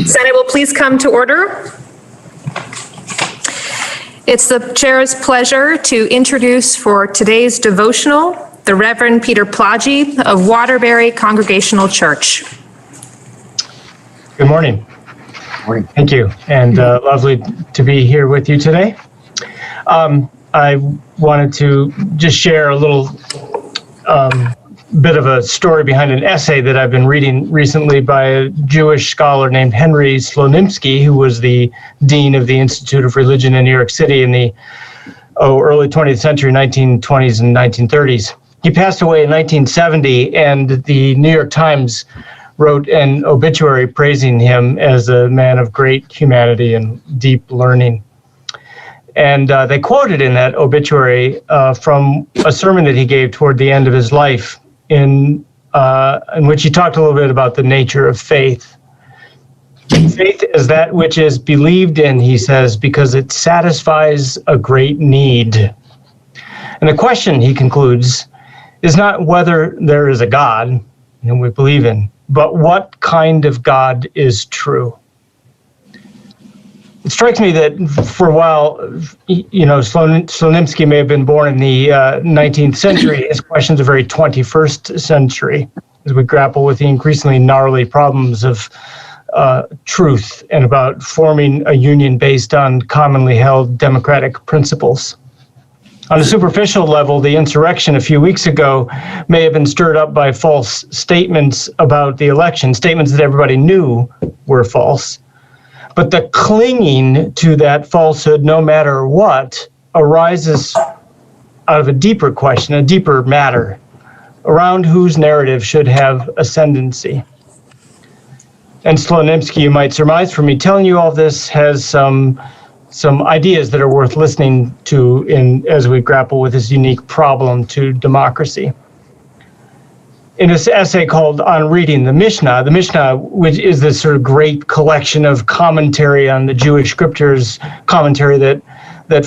Senate will please come to order. It's the chair's pleasure to introduce for today's devotional the Reverend Peter Plaggi of Waterbury Congregational Church. Good morning. Morning. Thank you, and lovely to be here with you today. I wanted to just share a little bit of a story behind an essay that I've been reading recently by a Jewish scholar named Henry Slonimsky, who was the dean of the Institute of Religion in New York City in the early 20th century, 1920s and 1930s. He passed away in 1970, and the New York Times wrote an obituary praising him as a man of great humanity and deep learning. And they quoted in that obituary from a sermon that he gave toward the end of his life, in which he talked a little bit about the nature of faith. Faith is that which is believed in, he says, because it satisfies a great need. And the question, he concludes, is not whether there is a God, whom we believe in, but what kind of God is true. It strikes me that for a while, Slonimsky may have been born in the 19th century. His questions are very 21st century as we grapple with the increasingly gnarly problems of truth and about forming a union based on commonly held democratic principles. On a superficial level, the insurrection a few weeks ago may have been stirred up by false statements about the election, statements that everybody knew were false. But the clinging to that falsehood, no matter what, arises out of a deeper question, a deeper matter, around whose narrative should have ascendancy. And Slonimsky, you might surmise from me telling you all this, has some ideas that are worth listening to as we grapple with this unique problem to democracy. In this essay called On Reading the Mishnah, which is this sort of great collection of commentary on the Jewish scriptures, commentary that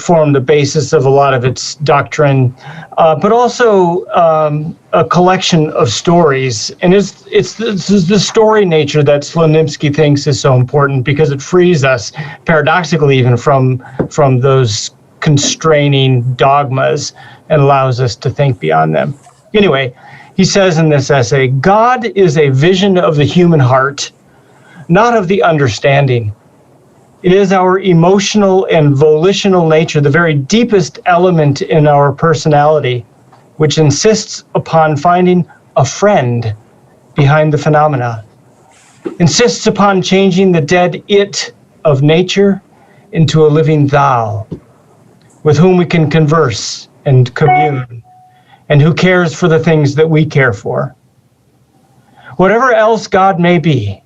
formed the basis of a lot of its doctrine, but also a collection of stories. And it's the story nature that Slonimsky thinks is so important because it frees us, paradoxically even, from those constraining dogmas and allows us to think beyond them. Anyway, he says in this essay, God is a vision of the human heart, not of the understanding. It is our emotional and volitional nature, the very deepest element in our personality, which insists upon finding a friend behind the phenomena, insists upon changing the dead it of nature into a living thou, with whom we can converse and commune, and who cares for the things that we care for. Whatever else God may be,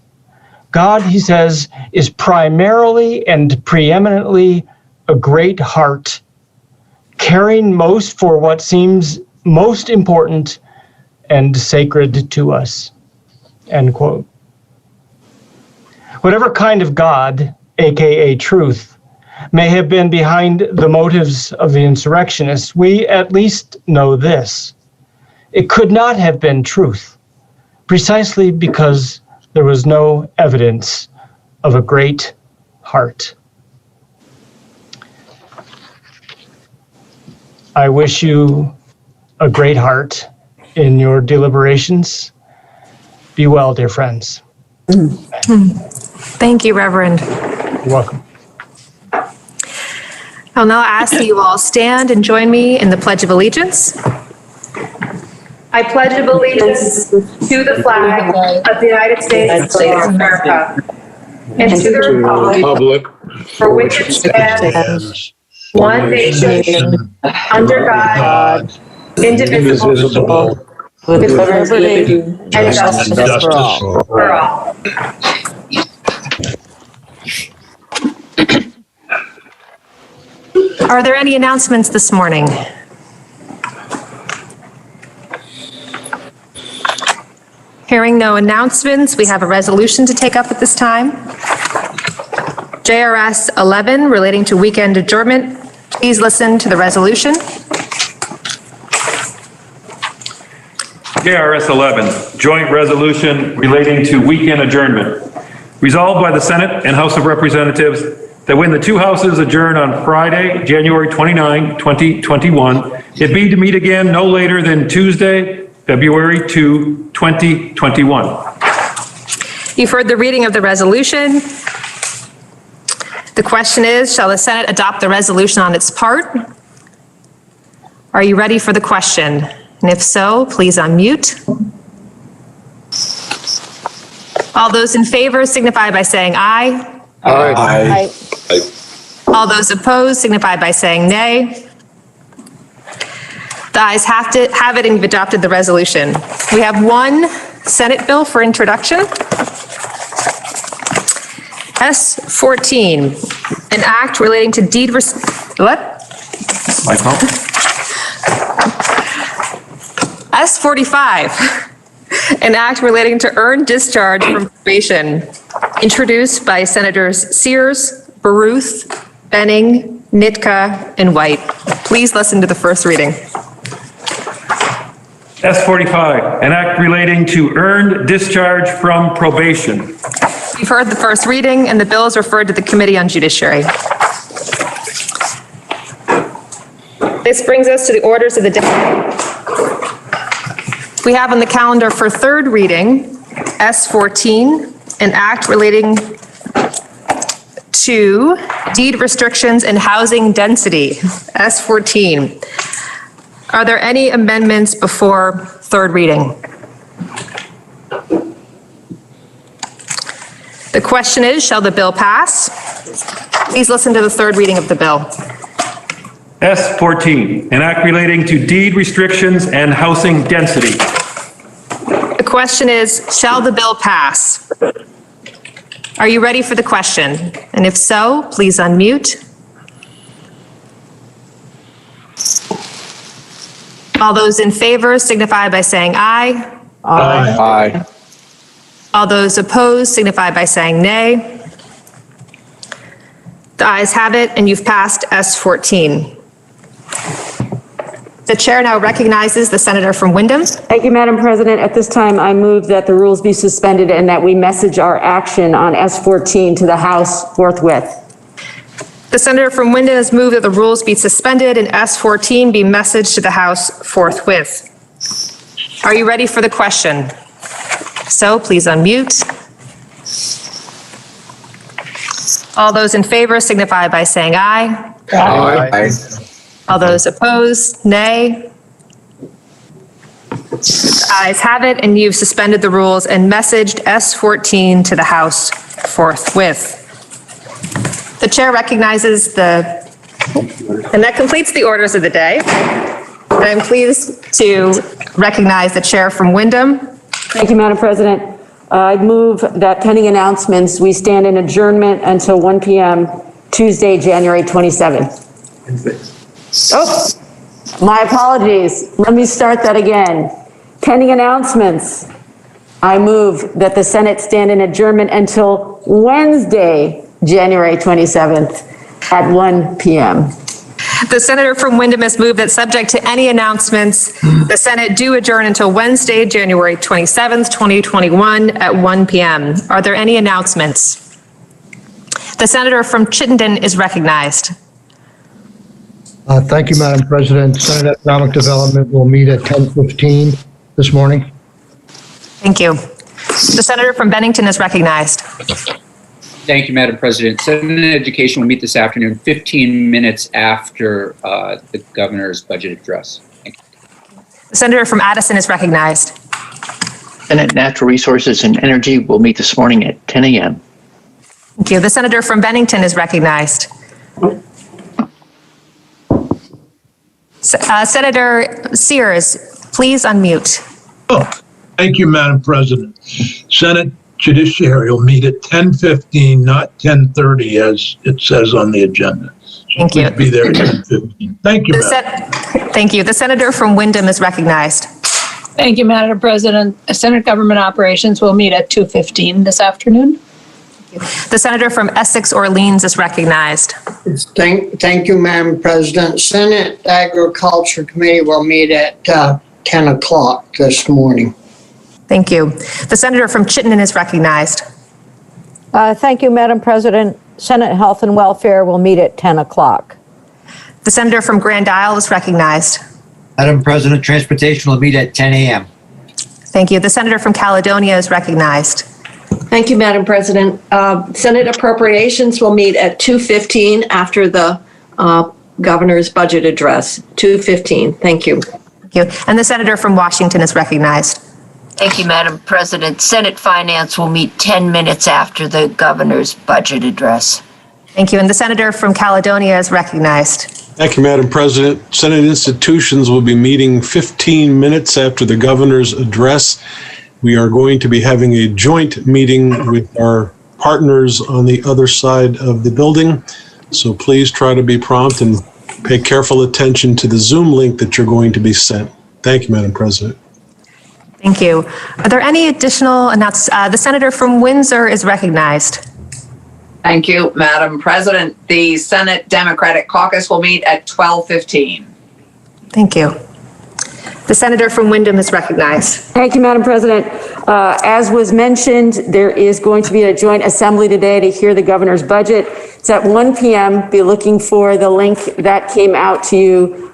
God, he says, is primarily and preeminently a great heart, caring most for what seems most important and sacred to us, end quote. Whatever kind of God, aka truth, may have been behind the motives of the insurrectionists, we at least know this. It could not have been truth, precisely because there was no evidence of a great heart. I wish you a great heart in your deliberations. Be well, dear friends. Thank you, Reverend. You're welcome. I'll now ask that you all stand and join me in the Pledge of Allegiance. I pledge allegiance to the flag of the United States of America and to the republic for which it stands, one nation, under God, indivisible, with liberty and justice for all. Are there any announcements this morning? Hearing no announcements, we have a resolution to take up at this time. JRS 11 relating to weekend adjournment. Please listen to the resolution. KRS 11, joint resolution relating to weekend adjournment. Resolved by the Senate and House of Representatives that when the two houses adjourn on Friday, January 29, 2021, it be to meet again no later than Tuesday, February 2, 2021. You've heard the reading of the resolution. The question is, shall the Senate adopt the resolution on its part? Are you ready for the question? And if so, please unmute. All those in favor signify by saying aye. Aye. All those opposed signify by saying nay. The ayes have it, and you've adopted the resolution. We have one Senate bill for introduction. S14, an act relating to deed what? S45, an act relating to earned discharge from probation, introduced by Senators Sears, Baruth, Benning, Nitka, and White. Please listen to the first reading. S45, an act relating to earned discharge from probation. You've heard the first reading, and the bill is referred to the Committee on Judiciary. This brings us to the orders of the day. We have on the calendar for third reading, S14, an act relating to deed restrictions and housing density, S14. Are there any amendments before third reading? The question is, shall the bill pass? Please listen to the third reading of the bill. S14, an act relating to deed restrictions and housing density. The question is, shall the bill pass? Are you ready for the question? And if so, please unmute. All those in favor signify by saying aye. Aye. All those opposed signify by saying nay. The ayes have it, and you've passed S14. The chair now recognizes the senator from Windham. Thank you, Madam President. At this time, I move that the rules be suspended and that we message our action on S14 to the House forthwith. The senator from Windham has moved that the rules be suspended and S14 be messaged to the House forthwith. Are you ready for the question? So please unmute. All those in favor signify by saying aye. Aye. All those opposed, nay. The ayes have it, and you've suspended the rules and messaged S14 to the House forthwith. The chair recognizes and that completes the orders of the day. And I'm pleased to recognize the chair from Windham. Thank you, Madam President. I move that pending announcements, we stand in adjournment until 1 p.m. Tuesday, January 27th. Oh, my apologies. Let me start that again. Pending announcements, I move that the Senate stand in adjournment until Wednesday, January 27th at 1 p.m. The senator from Windham has moved that subject to any announcements, the Senate do adjourn until Wednesday, January 27th, 2021 at 1 p.m. Are there any announcements? The senator from Chittenden is recognized. Thank you, Madam President. Senate Economic Development will meet at 10:15 this morning. Thank you. The senator from Bennington is recognized. Thank you, Madam President. Senate Education will meet this afternoon, 15 minutes after the governor's budget address. Thank you. The senator from Addison is recognized. Senate Natural Resources and Energy will meet this morning at 10 a.m. Thank you. The senator from Bennington is recognized. Senator Sears, please unmute. Oh, thank you, Madam President. Senate Judiciary will meet at 10:15, not 10:30, as it says on the agenda. Thank you. Please be there at 10:15. Thank you, Madam. Thank you. The senator from Windham is recognized. Thank you, Madam President. Senate Government Operations will meet at 2:15 this afternoon. The senator from Essex Orleans is recognized. Thank you, Madam President. Senate Agriculture Committee will meet at 10 o'clock this morning. Thank you. The senator from Chittenden is recognized. Thank you, Madam President. Senate Health and Welfare will meet at 10 o'clock. The senator from Grand Isle is recognized. Madam President, Transportation will meet at 10 a.m. Thank you. The senator from Caledonia is recognized. Thank you, Madam President. Senate Appropriations will meet at 2:15 after the governor's budget address. 2:15. Thank you. Thank you. And the senator from Washington is recognized. Thank you, Madam President. Senate Finance will meet 10 minutes after the governor's budget address. Thank you. And the senator from Caledonia is recognized. Thank you, Madam President. Senate Institutions will be meeting 15 minutes after the governor's address. We are going to be having a joint meeting with our partners on the other side of the building. So please try to be prompt and pay careful attention to the Zoom link that you're going to be sent. Thank you, Madam President. Thank you. Are there any additional announcements? The senator from Windsor is recognized. Thank you, Madam President. The Senate Democratic Caucus will meet at 12:15. Thank you. The senator from Windham is recognized. Thank you, Madam President. As was mentioned, there is going to be a joint assembly today to hear the governor's budget. It's at 1 p.m. Be looking for the link that came out to you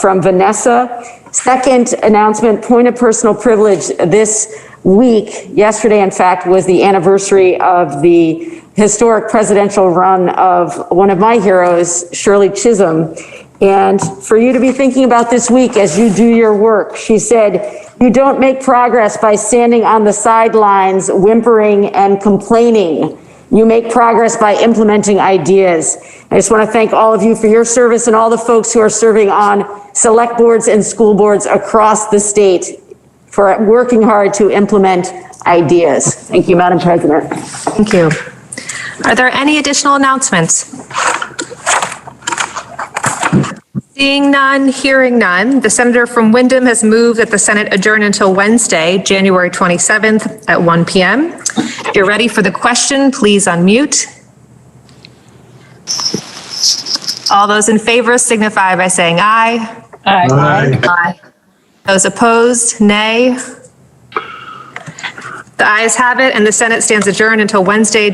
from Vanessa. Second announcement, point of personal privilege. This week, yesterday, in fact, was the anniversary of the historic presidential run of one of my heroes, Shirley Chisholm. And for you to be thinking about this week as you do your work, she said, you don't make progress by standing on the sidelines, whimpering and complaining. You make progress by implementing ideas. I just want to thank all of you for your service and all the folks who are serving on select boards and school boards across the state for working hard to implement ideas. Thank you, Madam President. Thank you. Are there any additional announcements? Seeing none, hearing none, the senator from Windham has moved that the Senate adjourn until Wednesday, January 27th at 1 p.m. If you're ready for the question, please unmute. All those in favor signify by saying aye. Aye. Aye. Aye. Those opposed, nay. The ayes have it, and the Senate stands adjourned until Wednesday,